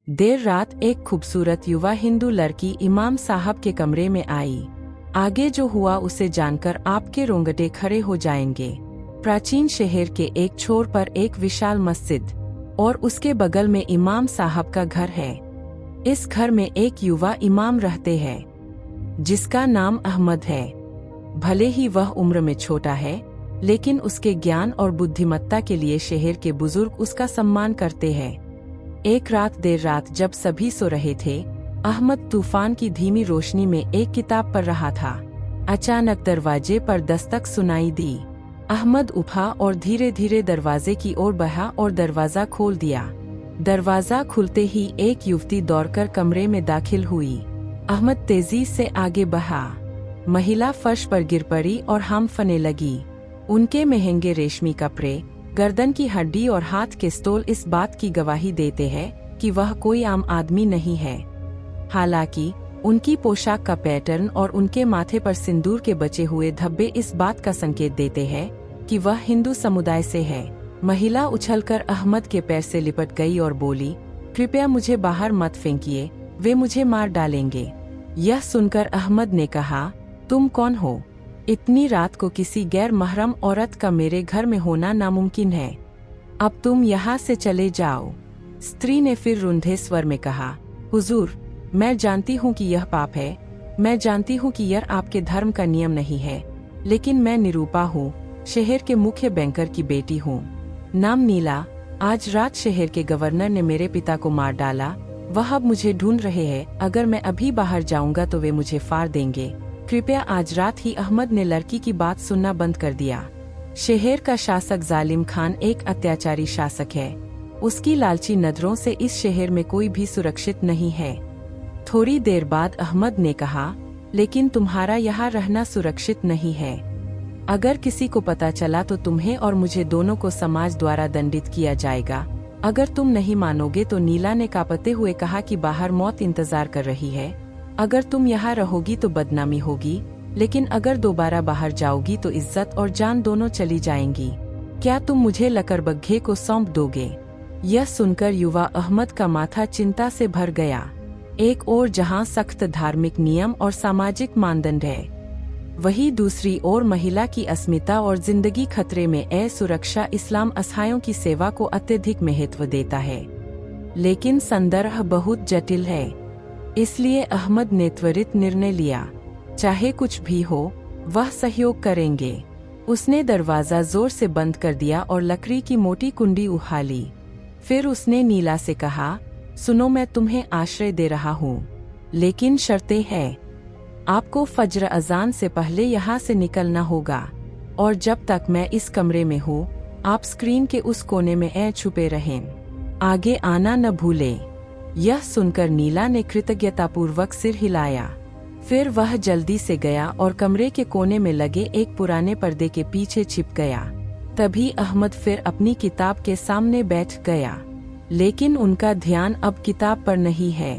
देर रात एक खूबसूरत युवा हिंदू लड़की इमाम साहब के कमरे में आई। आगे जो हुआ उसे जानकर आपके रोंगटे खड़े हो जाएंगे। प्राचीन शहर के एक छोर पर एक विशाल मस्जिद और उसके बगल में इमाम साहब का घर है। इस घर में एक युवा इमाम रहते हैं जिसका नाम अहमद है। भले ही वह उम्र में छोटा है, लेकिन उसके ज्ञान और बुद्धिमत्ता के लिए शहर के बुजुर्ग उसका सम्मान करते हैं। एक रात देर रात जब सभी सो रहे थे, अहमद तूफान की धीमी रोशनी में एक किताब पढ़ रहा था। अचानक दरवाजे पर दस्तक सुनाई दी। अहमद उठा और धीरे धीरे दरवाजे की ओर बढ़ा और दरवाजा खोल दिया। दरवाजा खुलते ही एक युवती दौड़कर कमरे में दाखिल हुई। अहमद तेजी से आगे बढ़ा। महिला फर्श पर गिर पड़ी और हांफने लगी। उनके महंगे रेशमी कपड़े, गर्दन की हड्डी और हाथ के स्टोल इस बात की गवाही देते हैं कि वह कोई आम आदमी नहीं है। हालांकि उनकी पोशाक का पैटर्न और उनके माथे पर सिंदूर के बचे हुए धब्बे इस बात का संकेत देते हैं कि वह हिंदू समुदाय से है। महिला उछलकर अहमद के पैर से लिपट गई और बोली, कृपया मुझे बाहर मत फेंकिए, वे मुझे मार डालेंगे। यह सुनकर अहमद ने कहा, तुम कौन हो? इतनी रात को किसी गैर महरम औरत का मेरे घर में होना नामुमकिन है। अब तुम यहाँ से चले जाओ। स्त्री ने फिर रुंधे स्वर में कहा, हुजूर, मैं जानती हूँ कि यह पाप है। मैं जानती हूँ कि यह आपके धर्म का नियम नहीं है, लेकिन मैं निरूपा हूँ, शहर के मुख्य बैंकर की बेटी हूँ। नाम नीला। आज रात शहर के गवर्नर ने मेरे पिता को मार डाला। वह अब मुझे ढूंढ रहे हैं। अगर मैं अभी बाहर जाऊंगा तो वे मुझे फाड़ देंगे। कृपया आज रात ही। अहमद ने लड़की की बात सुनना बंद कर दिया। शहर का शासक जालिम खान एक अत्याचारी शासक है। उसकी लालची नजरों से इस शहर में कोई भी सुरक्षित नहीं है। थोड़ी देर बाद अहमद ने कहा, लेकिन तुम्हारा यहाँ रहना सुरक्षित नहीं है। अगर किसी को पता चला तो तुम्हें और मुझे दोनों को समाज द्वारा दंडित किया जाएगा। अगर तुम नहीं मानोगे तो नीला ने कांपते हुए कहा कि बाहर मौत इंतजार कर रही है। अगर तुम यहाँ रहोगी तो बदनामी होगी, लेकिन अगर दोबारा बाहर जाओगी तो इज्जत और जान दोनों चली जाएंगी। क्या तुम मुझे लकड़बग्घे को सौंप दोगे? यह सुनकर युवा अहमद का माथा चिंता से भर गया। एक ओर जहाँ सख्त धार्मिक नियम और सामाजिक मानदंड है, वहीं दूसरी ओर महिला की अस्मिता और जिंदगी खतरे में है। सुरक्षा इस्लाम असहायों की सेवा को अत्यधिक महत्व देता है, लेकिन संदर्भ बहुत जटिल है। इसलिए अहमद ने त्वरित निर्णय लिया, चाहे कुछ भी हो, वह सहयोग करेंगे। उसने दरवाजा जोर से बंद कर दिया और लकड़ी की मोटी कुंडी उठा ली। फिर उसने नीला से कहा, सुनो, मैं तुम्हें आश्रय दे रहा हूँ, लेकिन शर्तें हैं। आपको फज्र अजान से पहले यहाँ से निकलना होगा, और जब तक मैं इस कमरे में हूँ, आप स्क्रीन के उस कोने में छुपे रहें। आगे आना न भूलें। यह सुनकर नीला ने कृतज्ञतापूर्वक सिर हिलाया। फिर वह जल्दी से गया और कमरे के कोने में लगे एक पुराने पर्दे के पीछे छिप गया। तभी अहमद फिर अपनी किताब के सामने बैठ गया, लेकिन उनका ध्यान अब किताब पर नहीं है।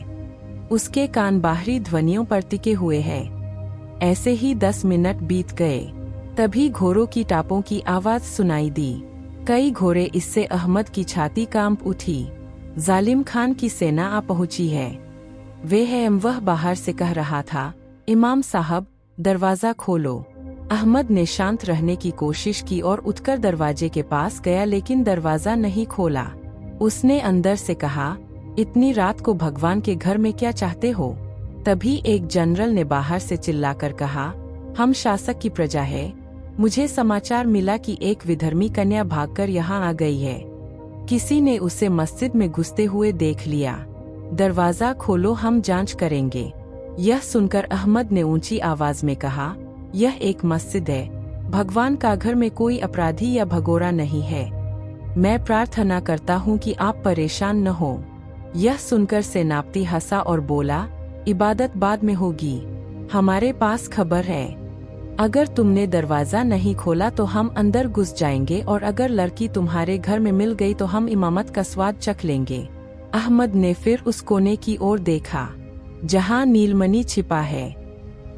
उसके कान बाहरी ध्वनियों पर टिके हुए हैं। ऐसे ही 10 मिनट बीत गए। तभी घोड़ों की टापों की आवाज सुनाई दी। कई घोड़े। इससे अहमद की छाती कांप उठी। जालिम खान की सेना आ पहुंची है। वह बाहर से कह रहा था, इमाम साहब, दरवाजा खोलो। अहमद ने शांत रहने की कोशिश की और उठकर दरवाजे के पास गया, लेकिन दरवाजा नहीं खोला। उसने अंदर से कहा, इतनी रात को भगवान के घर में क्या चाहते हो? तभी एक जनरल ने बाहर से चिल्लाकर कहा, हम शासक की प्रजा है। मुझे समाचार मिला कि एक विधर्मी कन्या भागकर यहाँ आ गई है। किसी ने उसे मस्जिद में घुसते हुए देख लिया। दरवाजा खोलो, हम जांच करेंगे। यह सुनकर अहमद ने ऊंची आवाज में कहा, यह एक मस्जिद है। भगवान का घर में कोई अपराधी या भगोड़ा नहीं है। मैं प्रार्थना करता हूँ कि आप परेशान न हो। यह सुनकर सेनापति हंसा और बोला, इबादत बाद में होगी। हमारे पास खबर है। अगर तुमने दरवाजा नहीं खोला तो हम अंदर घुस जाएंगे, और अगर लड़की तुम्हारे घर में मिल गई तो हम इमामत का स्वाद चख लेंगे। अहमद ने फिर उस कोने की ओर देखा जहां नीलमणि छिपा है।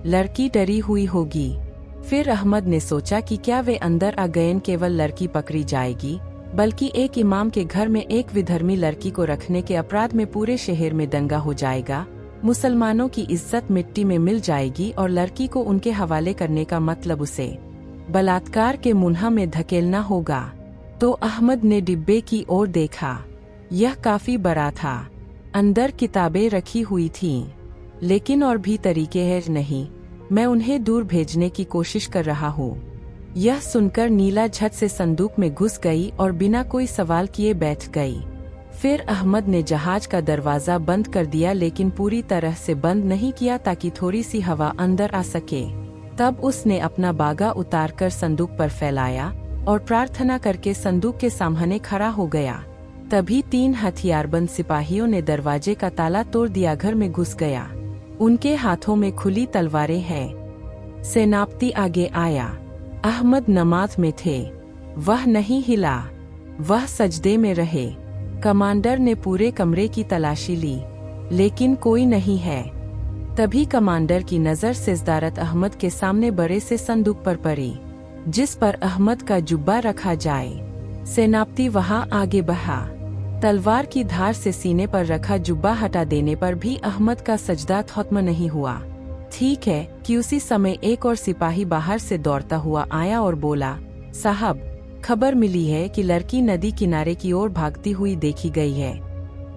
लड़की डरी हुई होगी। फिर अहमद ने सोचा कि क्या वे अंदर आ गए, केवल लड़की पकड़ी जाएगी। बल्कि एक इमाम के घर में एक विधर्मी लड़की को रखने के अपराध में पूरे शहर में दंगा हो जाएगा, मुसलमानों की इज्जत मिट्टी में मिल जाएगी और लड़की को उनके हवाले करने का मतलब उसे बलात्कार के मुन्हा में धकेलना होगा। तो अहमद ने डिब्बे की ओर देखा। यह काफी बड़ा था। अंदर किताबें रखी हुई थीं, लेकिन और भी तरीके हैं नहीं। मैं उन्हें दूर भेजने की कोशिश कर रहा हूँ। यह सुनकर नीला झट से संदूक में घुस गई और बिना कोई सवाल किए बैठ गई। फिर अहमद ने जहाज का दरवाजा बंद कर दिया, लेकिन पूरी तरह से बंद नहीं किया ताकि थोड़ी सी हवा अंदर आ सके। तब उसने अपना बागा उतारकर संदूक पर फैलाया और प्रार्थना करके संदूक के सामने खड़ा हो गया। तभी 3 हथियारबंद सिपाहियों ने दरवाजे का ताला तोड़ दिया, घर में घुस गया। उनके हाथों में खुली तलवारें हैं। सेनापति आगे आया। अहमद नमाज में थे। वह नहीं हिला, वह सजदे में रहे। कमांडर ने पूरे कमरे की तलाशी ली, लेकिन कोई नहीं है। तभी कमांडर की नजर सिजदारत अहमद के सामने बड़े से संदूक पर पड़ी, जिस पर अहमद का जुब्बा रखा जाए। सेनापति वहां आगे बढ़ा। तलवार की धार से सीने पर रखा जुब्बा हटा देने पर भी अहमद का सजदा खत्म नहीं हुआ। ठीक है कि उसी समय एक और सिपाही बाहर से दौड़ता हुआ आया और बोला, साहब, खबर मिली है कि लड़की नदी किनारे की ओर भागती हुई देखी गई है।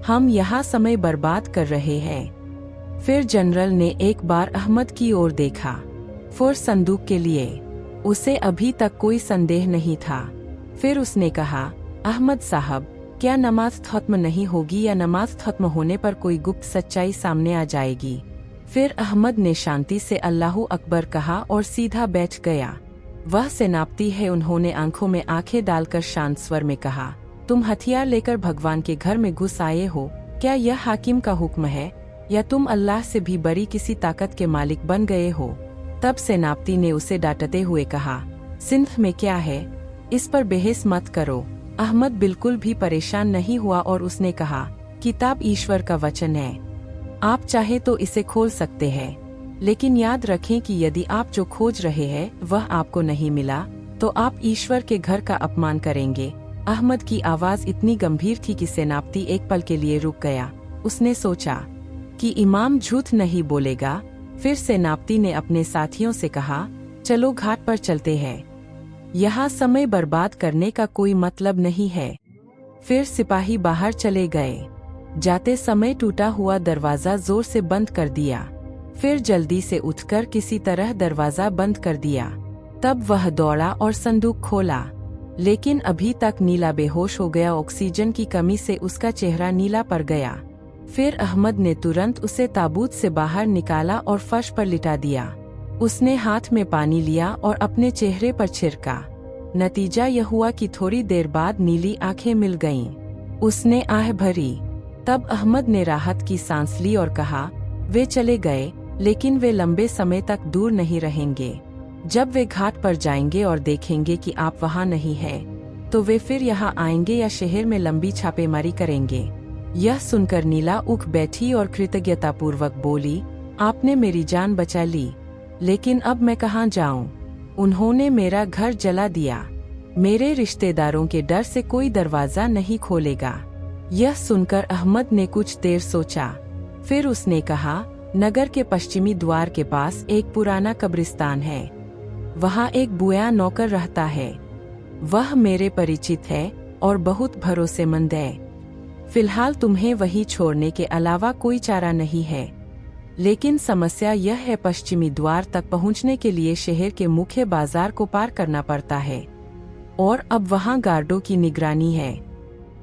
हम यहाँ समय बर्बाद कर रहे हैं। फिर जनरल ने एक बार अहमद की ओर देखा। फिर संदूक के लिए उसे अभी तक कोई संदेह नहीं था। फिर उसने कहा, अहमद साहब, क्या नमाज खत्म नहीं होगी या नमाज खत्म होने पर कोई गुप्त सच्चाई सामने आ जाएगी? फिर अहमद ने शांति से अल्लाहू अकबर कहा और सीधा बैठ गया। वह सेनापति है। उन्होंने आंखों में आंखें डालकर शांत स्वर में कहा, तुम हथियार लेकर भगवान के घर में घुस आए हो। क्या यह हाकिम का हुक्म है या तुम अल्लाह से भी बड़ी किसी ताकत के मालिक बन गए हो? तब सेनापति ने उसे डांटते हुए कहा, सिंध में क्या है, इस पर बहस मत करो। अहमद बिल्कुल भी परेशान नहीं हुआ और उसने कहा, किताब ईश्वर का वचन है, आप चाहे तो इसे खोल सकते हैं, लेकिन याद रखें कि यदि आप जो खोज रहे हैं वह आपको नहीं मिला तो आप ईश्वर के घर का अपमान करेंगे। अहमद की आवाज इतनी गंभीर थी कि सेनापति एक पल के लिए रुक गया। उसने सोचा कि इमाम झूठ नहीं बोलेगा। फिर सेनापति ने अपने साथियों से कहा, चलो घाट पर चलते हैं, यहाँ समय बर्बाद करने का कोई मतलब नहीं है। फिर सिपाही बाहर चले गए। जाते समय टूटा हुआ दरवाजा जोर से बंद कर दिया। फिर जल्दी से उठकर किसी तरह दरवाजा बंद कर दिया। तब वह दौड़ा और संदूक खोला, लेकिन अभी तक नीला बेहोश हो गया। ऑक्सीजन की कमी से उसका चेहरा नीला पड़ गया। फिर अहमद ने तुरंत उसे ताबूत से बाहर निकाला और फर्श पर लिटा दिया। उसने हाथ में पानी लिया और अपने चेहरे पर छिड़का। नतीजा यह हुआ कि थोड़ी देर बाद नीली आंखें मिल गईं। उसने आह भरी। तब अहमद ने राहत की सांस ली और कहा, वे चले गए, लेकिन वे लंबे समय तक दूर नहीं रहेंगे। जब वे घाट पर जाएंगे और देखेंगे कि आप वहां नहीं हैं, तो वे फिर यहाँ आएंगे या शहर में लंबी छापेमारी करेंगे। यह सुनकर नीला उठ बैठी और कृतज्ञतापूर्वक बोली, आपने मेरी जान बचा ली, लेकिन अब मैं कहाँ जाऊं? उन्होंने मेरा घर जला दिया। मेरे रिश्तेदारों के डर से कोई दरवाजा नहीं खोलेगा। यह सुनकर अहमद ने कुछ देर सोचा। फिर उसने कहा, नगर के पश्चिमी द्वार के पास एक पुराना कब्रिस्तान है। वहाँ एक बुया नौकर रहता है। वह मेरे परिचित है और बहुत भरोसेमंद है। फिलहाल तुम्हें वही छोड़ने के अलावा कोई चारा नहीं है। लेकिन समस्या यह है, पश्चिमी द्वार तक पहुंचने के लिए शहर के मुख्य बाजार को पार करना पड़ता है और अब वहां गार्डों की निगरानी है।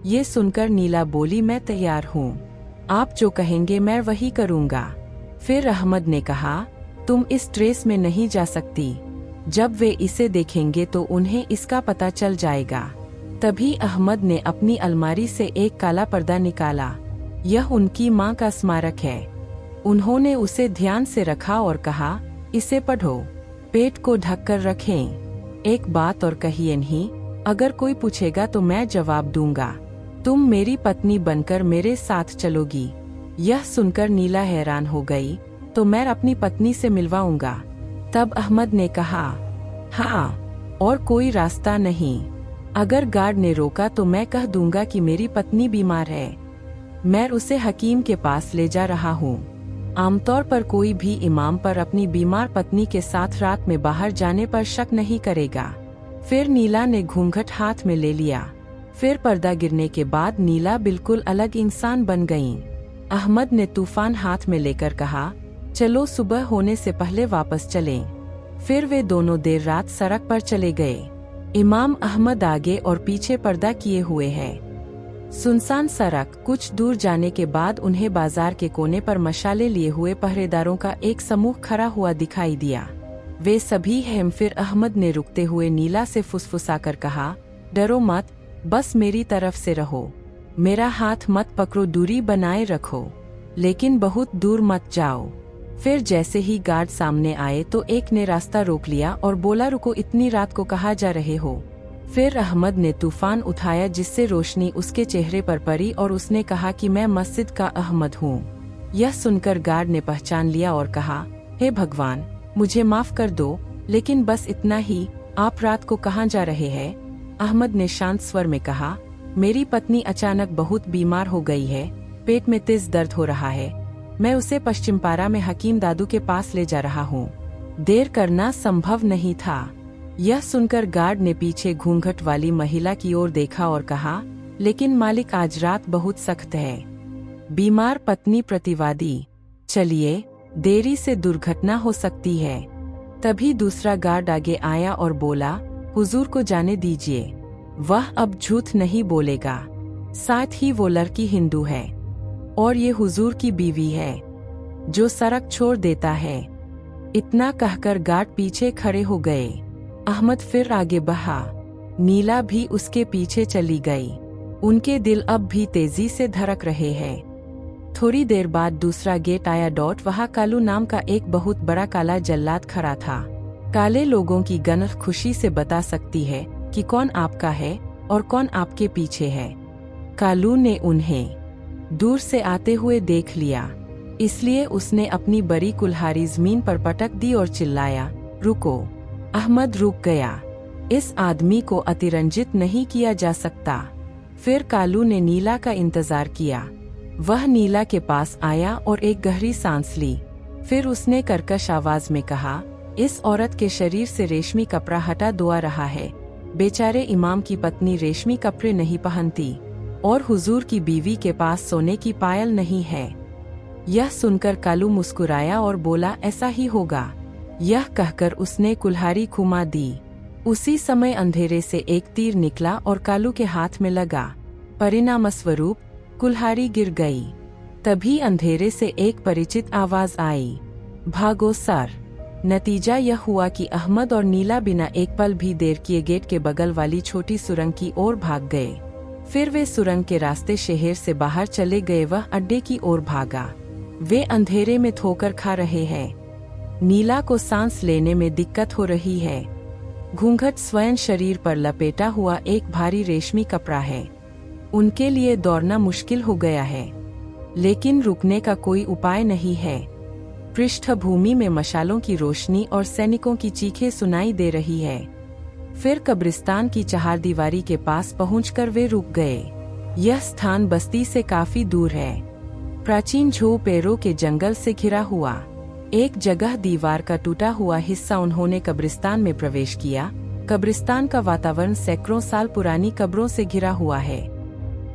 ये सुनकर नीला बोली, मैं तैयार हूँ, आप जो कहेंगे मैं वही करूँगा। फिर अहमद ने कहा, तुम इस ड्रेस में नहीं जा सकती। जब वे इसे देखेंगे तो उन्हें इसका पता चल जाएगा। तभी अहमद ने अपनी अलमारी से एक काला पर्दा निकाला। यह उनकी माँ का स्मारक है। उन्होंने उसे ध्यान से रखा और कहा, इसे पढ़ो, पेट को ढककर रखें। एक बात और कहिए नहीं, अगर कोई पूछेगा तो मैं जवाब दूंगा। तुम मेरी पत्नी बनकर मेरे साथ चलोगी। यह सुनकर नीला हैरान हो गई। तो मैं अपनी पत्नी से मिलवाऊंगा। तब अहमद ने कहा, हाँ, और कोई रास्ता नहीं। अगर गार्ड ने रोका तो मैं कह दूंगा कि मेरी पत्नी बीमार है, मैं उसे हकीम के पास ले जा रहा हूँ। आमतौर पर कोई भी इमाम पर अपनी बीमार पत्नी के साथ रात में बाहर जाने पर शक नहीं करेगा। फिर नीला ने घूंघट हाथ में ले लिया। फिर पर्दा गिरने के बाद नीला बिल्कुल अलग इंसान बन गईं। अहमद ने तूफान हाथ में लेकर कहा, चलो सुबह होने से पहले वापस चलें। फिर वे दोनों देर रात सड़क पर चले गए। इमाम अहमद आगे और पीछे पर्दा किए हुए है। सुनसान सड़क। कुछ दूर जाने के बाद उन्हें बाजार के कोने पर मशाले लिए हुए पहरेदारों का एक समूह खड़ा हुआ दिखाई दिया। वे सभी हैं। फिर अहमद ने रुकते हुए नीला से फुसफुसाकर कहा, डरो मत, बस मेरी तरफ से रहो, मेरा हाथ मत पकड़ो, दूरी बनाए रखो, लेकिन बहुत दूर मत जाओ। फिर जैसे ही गार्ड सामने आए तो एक ने रास्ता रोक लिया और बोला, रुको, इतनी रात को कहाँ जा रहे हो। फिर अहमद ने तूफान उठाया जिससे रोशनी उसके चेहरे पर पड़ी और उसने कहा कि मैं मस्जिद का अहमद हूँ। यह सुनकर गार्ड ने पहचान लिया और कहा, हे भगवान, मुझे माफ कर दो, लेकिन बस इतना ही, आप रात को कहाँ जा रहे हैं। अहमद ने शांत स्वर में कहा, मेरी पत्नी अचानक बहुत बीमार हो गई है, पेट में तेज दर्द हो रहा है, मैं उसे पश्चिमपारा में हकीम दादू के पास ले जा रहा हूँ। देर करना संभव नहीं था। यह सुनकर गार्ड ने पीछे घूंघट वाली महिला की ओर देखा और कहा, लेकिन मालिक, आज रात बहुत सख्त है। बीमार पत्नी प्रतिवादी, चलिए, देरी से दुर्घटना हो सकती है। तभी दूसरा गार्ड आगे आया और बोला, हुजूर को जाने दीजिए, वह अब झूठ नहीं बोलेगा। साथ ही वो लड़की हिंदू है और ये हुजूर की बीवी है जो सड़क छोड़ देता है। इतना कहकर गार्ड पीछे खड़े हो गए। अहमद फिर आगे बढ़ा। नीला भी उसके पीछे चली गई। उनके दिल अब भी तेजी से धड़क रहे हैं। थोड़ी देर बाद दूसरा गेट आया। वहाँ कालू नाम का एक बहुत बड़ा काला जल्लाद खड़ा था। काले लोगों की गनत खुशी से बता सकती है कि कौन आपका है और कौन आपके पीछे है। कालू ने उन्हें दूर से आते हुए देख लिया, इसलिए उसने अपनी बड़ी कुल्हाड़ी जमीन पर पटक दी और चिल्लाया, रुको। अहमद रुक गया। इस आदमी को अतिरंजित नहीं किया जा सकता। फिर कालू ने नीला का इंतजार किया। वह नीला के पास आया और एक गहरी सांस ली। फिर उसने कर्कश आवाज में कहा, इस औरत के शरीर से रेशमी कपड़ा हटा दुआ रहा है। बेचारे इमाम की पत्नी रेशमी कपड़े नहीं पहनती और हुजूर की बीवी के पास सोने की पायल नहीं है। यह सुनकर कालू मुस्कुराया और बोला, ऐसा ही होगा। यह कहकर उसने कुल्हाड़ी घुमा दी। उसी समय अंधेरे से एक तीर निकला और कालू के हाथ में लगा। परिणामस्वरूप कुल्हाड़ी गिर गई। तभी अंधेरे से एक परिचित आवाज आई, भागो सर। नतीजा यह हुआ कि अहमद और नीला बिना एक पल भी देर किए गेट के बगल वाली छोटी सुरंग की ओर भाग गए। फिर वे सुरंग के रास्ते शहर से बाहर चले गए। वह अड्डे की ओर भागा। वे अंधेरे में ठोकर खा रहे हैं। नीला को सांस लेने में दिक्कत हो रही है। घूंघट स्वयं शरीर पर लपेटा हुआ एक भारी रेशमी कपड़ा है। उनके लिए दौड़ना मुश्किल हो गया है, लेकिन रुकने का कोई उपाय नहीं है। पृष्ठभूमि में मशालों की रोशनी और सैनिकों की चीखें सुनाई दे रही है। फिर कब्रिस्तान की चहारदीवारी के पास पहुंचकर वे रुक गए। यह स्थान बस्ती से काफी दूर है। प्राचीन झोपड़ों के जंगल से घिरा हुआ। एक जगह दीवार का टूटा हुआ हिस्सा उन्होंने कब्रिस्तान में प्रवेश किया। कब्रिस्तान का वातावरण सैकड़ों साल पुरानी कब्रों से घिरा हुआ है।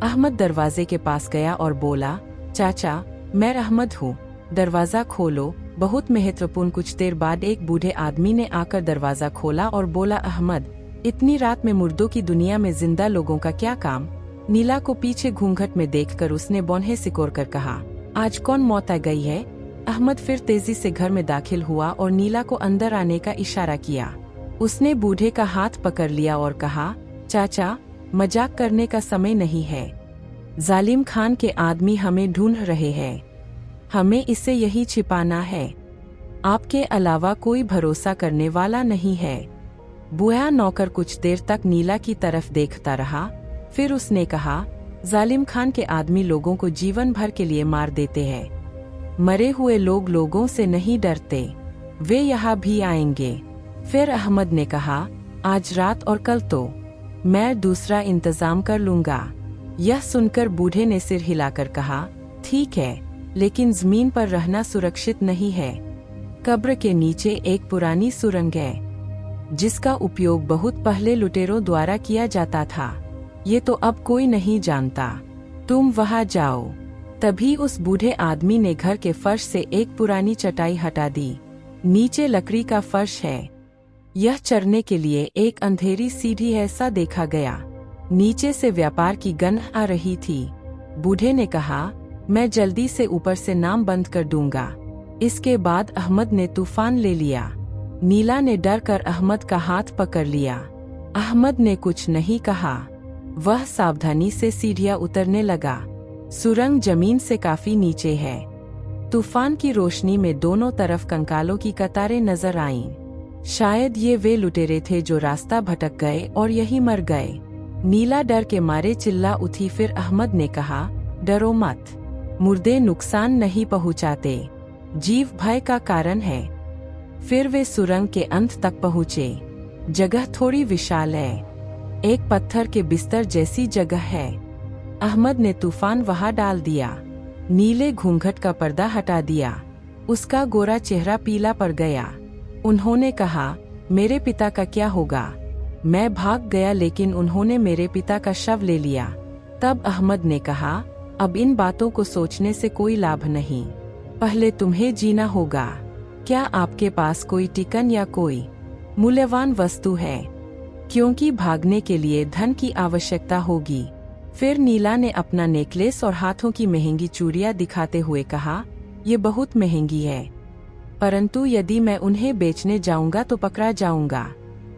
अहमद दरवाजे के पास गया और बोला, चाचा, मैं अहमद हूँ, दरवाजा खोलो। बहुत महत्वपूर्ण। कुछ देर बाद एक बूढ़े आदमी ने आकर दरवाजा खोला और बोला, अहमद, इतनी रात में मुर्दों की दुनिया में जिंदा लोगों का क्या काम। नीला को पीछे घूंघट में देखकर उसने बौंहे सिकोड़ कर कहा, आज कौन मौत आ गई है। अहमद फिर तेजी से घर में दाखिल हुआ और नीला को अंदर आने का इशारा किया। उसने बूढ़े का हाथ पकड़ लिया और कहा, चाचा, मजाक करने का समय नहीं है। जालिम खान के आदमी हमें ढूंढ रहे हैं। हमें इसे यही छिपाना है। आपके अलावा कोई भरोसा करने वाला नहीं है। बूढ़ा नौकर कुछ देर तक नीला की तरफ देखता रहा। फिर उसने कहा, जालिम खान के आदमी लोगों को जीवन भर के लिए मार देते हैं। मरे हुए लोग लोगों से नहीं डरते। वे यहाँ भी आएंगे। फिर अहमद ने कहा, आज रात और कल तो मैं दूसरा इंतजाम कर लूंगा। यह सुनकर बूढ़े ने सिर हिलाकर कहा, ठीक है, लेकिन जमीन पर रहना सुरक्षित नहीं है। कब्र के नीचे एक पुरानी सुरंग है जिसका उपयोग बहुत पहले लुटेरों द्वारा किया जाता था। ये तो अब कोई नहीं जानता। तुम वहां जाओ। तभी उस बूढ़े आदमी ने घर के फर्श से एक पुरानी चटाई हटा दी। नीचे लकड़ी का फर्श है। यह चढ़ने के लिए एक अंधेरी सीढ़ी है, ऐसा देखा गया। नीचे से व्यापार की गंध आ रही थी। बूढ़े ने कहा, मैं जल्दी से ऊपर से नाम बंद कर दूंगा। इसके बाद अहमद ने तूफान ले लिया। नीला ने डर कर अहमद का हाथ पकड़ लिया। अहमद ने कुछ नहीं कहा। वह सावधानी से सीढ़ियां उतरने लगा। सुरंग जमीन से काफी नीचे है। तूफान की रोशनी में दोनों तरफ कंकालों की कतारें नजर आईं। शायद ये वे लुटेरे थे जो रास्ता भटक गए और यहीं मर गए। नीला डर के मारे चिल्ला उठी। फिर अहमद ने कहा, डरो मत, मुर्दे नुकसान नहीं पहुंचाते, जीव भय का कारण है। फिर वे सुरंग के अंत तक पहुँचे। जगह थोड़ी विशाल है, एक पत्थर के बिस्तर जैसी जगह है। अहमद ने तूफान वहां डाल दिया। नीले घूंघट का पर्दा हटा दिया। उसका गोरा चेहरा पीला पड़ गया। उन्होंने कहा, मेरे पिता का क्या होगा? मैं भाग गया लेकिन उन्होंने मेरे पिता का शव ले लिया। तब अहमद ने कहा, अब इन बातों को सोचने से कोई लाभ नहीं। पहले तुम्हें जीना होगा। क्या आपके पास कोई टिकन या कोई मूल्यवान वस्तु है? क्योंकि भागने के लिए धन की आवश्यकता होगी। फिर नीला ने अपना नेकलेस और हाथों की महंगी चूड़ियां दिखाते हुए कहा, ये बहुत महंगी है, परंतु यदि मैं उन्हें बेचने जाऊंगा तो पकड़ा जाऊंगा।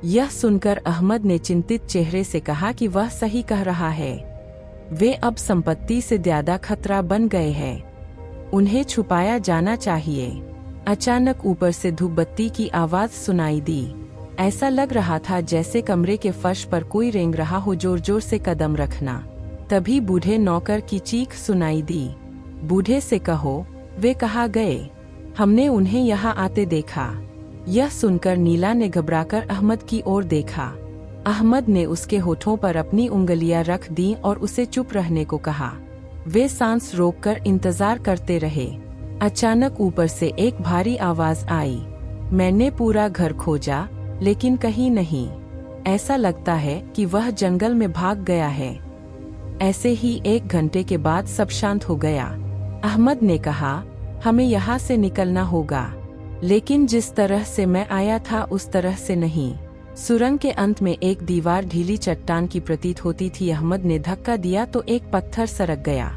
यह सुनकर अहमद ने चिंतित चेहरे से कहा कि वह सही कह रहा है। वे अब संपत्ति से ज्यादा खतरा बन गए हैं। उन्हें छुपाया जाना चाहिए। अचानक ऊपर से धूपबत्ती की आवाज सुनाई दी। ऐसा लग रहा था जैसे कमरे के फर्श पर कोई रेंग रहा हो। जोर जोर से कदम रखना। तभी बूढ़े नौकर की चीख सुनाई दी। बूढ़े से कहो, वे कहाँ गए? हमने उन्हें यहाँ आते देखा। यह सुनकर नीला ने घबराकर अहमद की ओर देखा। अहमद ने उसके होठों पर अपनी उंगलियां रख दी और उसे चुप रहने को कहा। वे सांस रोककर इंतजार करते रहे। अचानक ऊपर से एक भारी आवाज आई। मैंने पूरा घर खोजा लेकिन कहीं नहीं। ऐसा लगता है कि वह जंगल में भाग गया है। ऐसे ही 1 घंटे के बाद सब शांत हो गया। अहमद ने कहा, हमें यहाँ से निकलना होगा, लेकिन जिस तरह से मैं आया था उस तरह से नहीं। सुरंग के अंत में एक दीवार ढीली चट्टान की प्रतीत होती थी। अहमद ने धक्का दिया तो एक पत्थर सरक गया।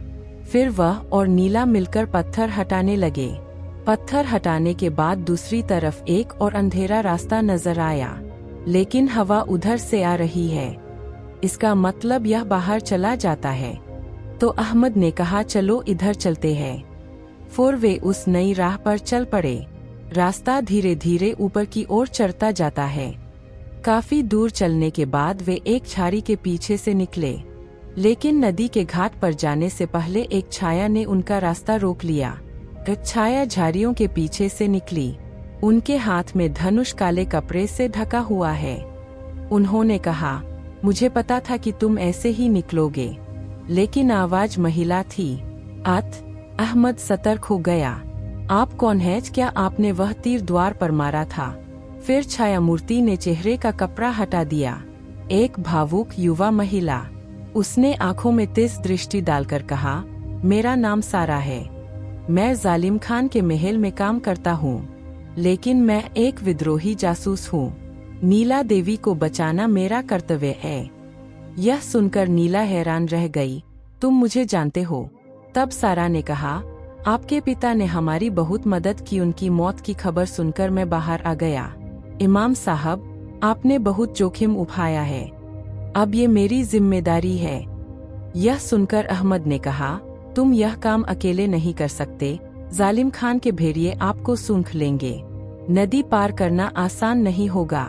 फिर वह और नीला मिलकर पत्थर हटाने लगे। पत्थर हटाने के बाद दूसरी तरफ एक और अंधेरा रास्ता नजर आया, लेकिन हवा उधर से आ रही है। इसका मतलब यह बाहर चला जाता है। तो अहमद ने कहा, चलो इधर चलते हैं। फिर वे उस नई राह पर चल पड़े। रास्ता धीरे धीरे ऊपर की ओर चढ़ता जाता है। काफी दूर चलने के बाद वे एक झाड़ी के पीछे से निकले, लेकिन नदी के घाट पर जाने से पहले एक छाया ने उनका रास्ता रोक लिया। छाया झाड़ियों के पीछे से निकली। उनके हाथ में धनुष काले कपड़े से ढका हुआ है। उन्होंने कहा, मुझे पता था कि तुम ऐसे ही निकलोगे। लेकिन आवाज महिला थी। अहमद सतर्क हो गया। आप कौन हैं? क्या आपने वह तीर द्वार पर मारा था? फिर छाया मूर्ति ने चेहरे का कपड़ा हटा दिया। एक भावुक युवा महिला। उसने आंखों में तेज दृष्टि डालकर कहा, मेरा नाम सारा है। मैं जालिम खान के महल में काम करता हूँ, लेकिन मैं एक विद्रोही जासूस हूँ। नीला देवी को बचाना मेरा कर्तव्य है। यह सुनकर नीला हैरान रह गई। तुम मुझे जानते हो? तब सारा ने कहा, आपके पिता ने हमारी बहुत मदद की। उनकी मौत की खबर सुनकर मैं बाहर आ गया। इमाम साहब, आपने बहुत जोखिम उठाया है। अब ये मेरी जिम्मेदारी है। यह सुनकर अहमद ने कहा, तुम यह काम अकेले नहीं कर सकते। जालिम खान के भेड़िए आपको सूंघ लेंगे। नदी पार करना आसान नहीं होगा।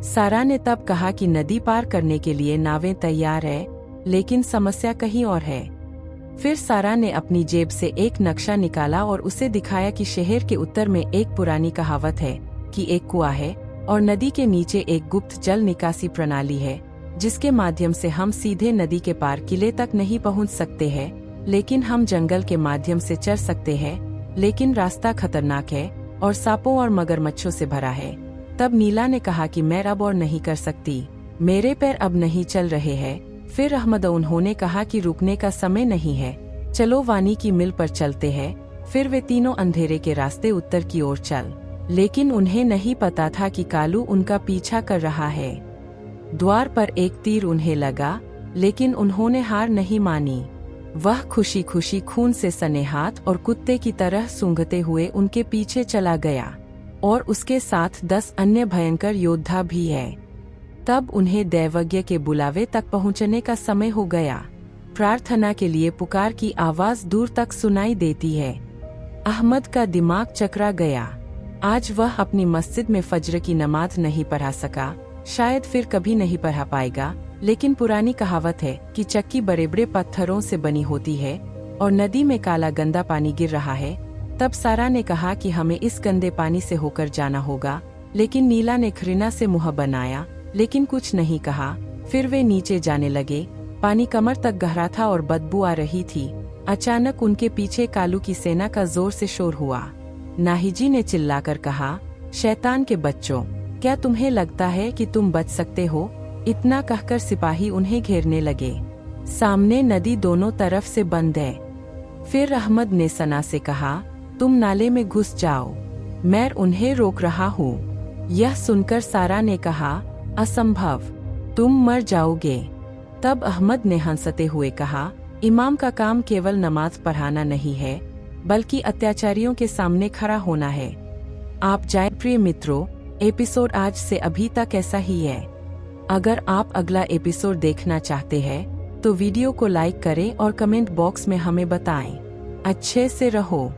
सारा ने तब कहा कि नदी पार करने के लिए नावें तैयार है, लेकिन समस्या कहीं और है। फिर सारा ने अपनी जेब से एक नक्शा निकाला और उसे दिखाया कि शहर के उत्तर में एक पुरानी कहावत है कि एक कुआं है और नदी के नीचे एक गुप्त जल निकासी प्रणाली है। जिसके माध्यम से हम सीधे नदी के पार किले तक नहीं पहुंच सकते हैं, लेकिन हम जंगल के माध्यम से चल सकते हैं। लेकिन रास्ता खतरनाक है और सांपों और मगरमच्छों से भरा है। तब नीला ने कहा कि मैं अब और नहीं कर सकती, मेरे पैर अब नहीं चल रहे हैं। फिर अहमद उन्होंने कहा कि रुकने का समय नहीं है, चलो वानी की मिल पर चलते हैं। फिर वे तीनों अंधेरे के रास्ते उत्तर की ओर चल, लेकिन उन्हें नहीं पता था कि कालू उनका पीछा कर रहा है। द्वार पर एक तीर उन्हें लगा, लेकिन उन्होंने हार नहीं मानी। वह खुशी खुशी खून से सने हाथ और कुत्ते की तरह सूंघते हुए उनके पीछे चला गया, और उसके साथ 10 अन्य भयंकर योद्धा भी है। तब उन्हें दैवज्ञ के बुलावे तक पहुंचने का समय हो गया। प्रार्थना के लिए पुकार की आवाज दूर तक सुनाई देती है। अहमद का दिमाग चकरा गया। आज वह अपनी मस्जिद में फज्र की नमाज नहीं पढ़ा सका, शायद फिर कभी नहीं पढ़ा पाएगा। लेकिन पुरानी कहावत है कि चक्की बड़े बड़े पत्थरों से बनी होती है और नदी में काला गंदा पानी गिर रहा है। तब सारा ने कहा कि हमें इस गंदे पानी से होकर जाना होगा, लेकिन नीला ने घृणा से मुंह बनाया, लेकिन कुछ नहीं कहा। फिर वे नीचे जाने लगे। पानी कमर तक गहरा था और बदबू आ रही थी। अचानक उनके पीछे कालू की सेना का जोर से शोर हुआ। नाहिजी ने चिल्लाकर कहा, शैतान के बच्चों, क्या तुम्हें लगता है कि तुम बच सकते हो? इतना कहकर सिपाही उन्हें घेरने लगे। सामने नदी दोनों तरफ से बंद है। फिर अहमद ने सना से कहा, तुम नाले में घुस जाओ, मैं उन्हें रोक रहा हूँ। यह सुनकर सारा ने कहा, असंभव, तुम मर जाओगे। तब अहमद ने हंसते हुए कहा, इमाम का काम केवल नमाज पढ़ाना नहीं है, बल्कि अत्याचारियों के सामने खड़ा होना है। आप जाएं। प्रिय मित्रों, एपिसोड आज से अभी तक ऐसा ही है। अगर आप अगला एपिसोड देखना चाहते हैं तो वीडियो को लाइक करें और कमेंट बॉक्स में हमें बताएं। अच्छे से रहो।